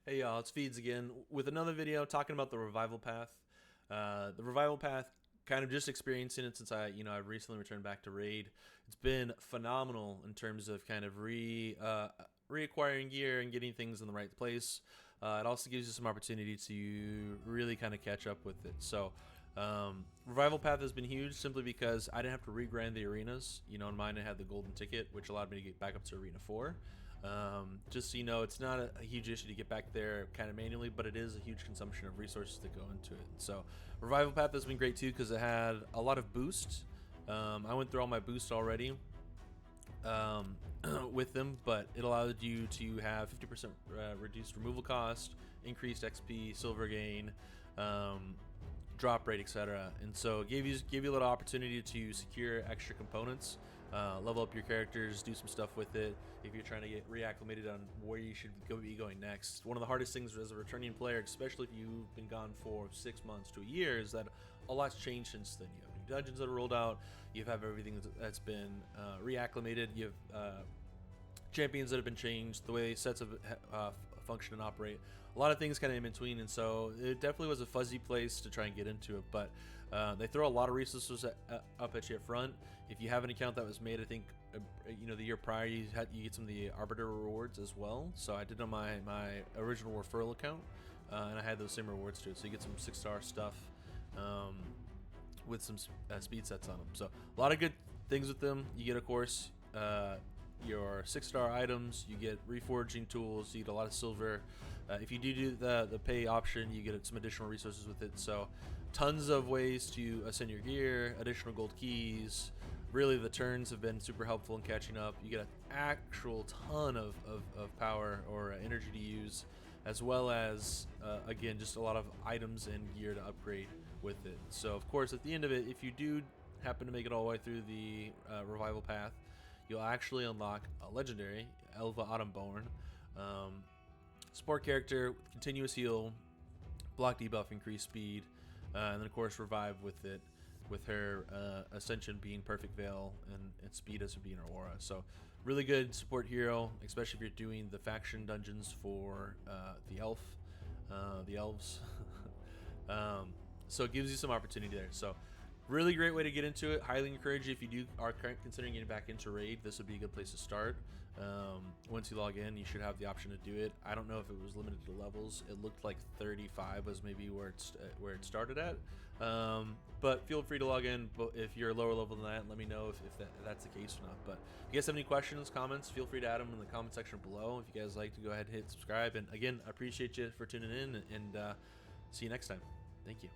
Hey y'all, it's Feeds again with another video talking about the revival path. The revival path, kind of just experiencing it since I recently returned back to raid. It's been phenomenal in terms of kind of reacquiring gear and getting things in the right place. It also gives you some opportunity to really kind of catch up with it. So revival path has been huge simply because I didn't have to regrind the arenas. In mine I had the golden ticket, which allowed me to get back up to arena 4. Just so you know, it's not a huge issue to get back there kind of manually, but it is a huge consumption of resources that go into it. So revival path has been great too because it had a lot of boost. I went through all my boosts already with them, but it allowed you to have 50% reduced removal cost, increased XP, silver gain, drop rate, etc. And so it gave you a little opportunity to secure extra components, level up your characters, do some stuff with it if you're trying to get reacclimated on where you should be going next. One of the hardest things as a returning player, especially if you've been gone for 6 months to a year, is that a lot's changed since then. You have new dungeons that are rolled out, you have everything that's been reacclimated, you have champions that have been changed, the way sets of function and operate, a lot of things kind of in between, and so it definitely was a fuzzy place to try and get into it. But they throw a lot of resources up at you up front. If you have an account that was made, I think the year prior, you get some of the arbiter rewards as well. So I did on my original referral account, and I had those same rewards to it. So you get some 6-star stuff with some speed sets on them. So a lot of good things with them. You get, of course, your 6-star items, you get reforging tools, you get a lot of silver. If you do the pay option, you get some additional resources with it. So tons of ways to ascend your gear, additional gold keys. Really, the turns have been super helpful in catching up. You get an actual ton of power or energy to use, as well as again, just a lot of items and gear to upgrade with it. So of course, at the end of it, if you do happen to make it all the way through the revival path, you'll actually unlock a legendary, Elva Autumnborn, support character with continuous heal, block debuff, increased speed, and then of course revive with it, with her ascension being perfect veil and speed as being her aura. So really good support hero, especially if you're doing the faction dungeons for the elves. So it gives you some opportunity there. So really great way to get into it. Highly encourage you, if you are considering getting back into raid, this would be a good place to start. Once you log in, you should have the option to do it. I don't know if it was limited to levels. It looked like 35 was maybe where it started at. But feel free to log in. But if you're lower level than that, let me know if that's the case or not. But if you guys have any questions, comments, feel free to add them in the comment section below. If you guys like to go ahead and hit subscribe. And again, I appreciate you for tuning in, and see you next time. Thank you.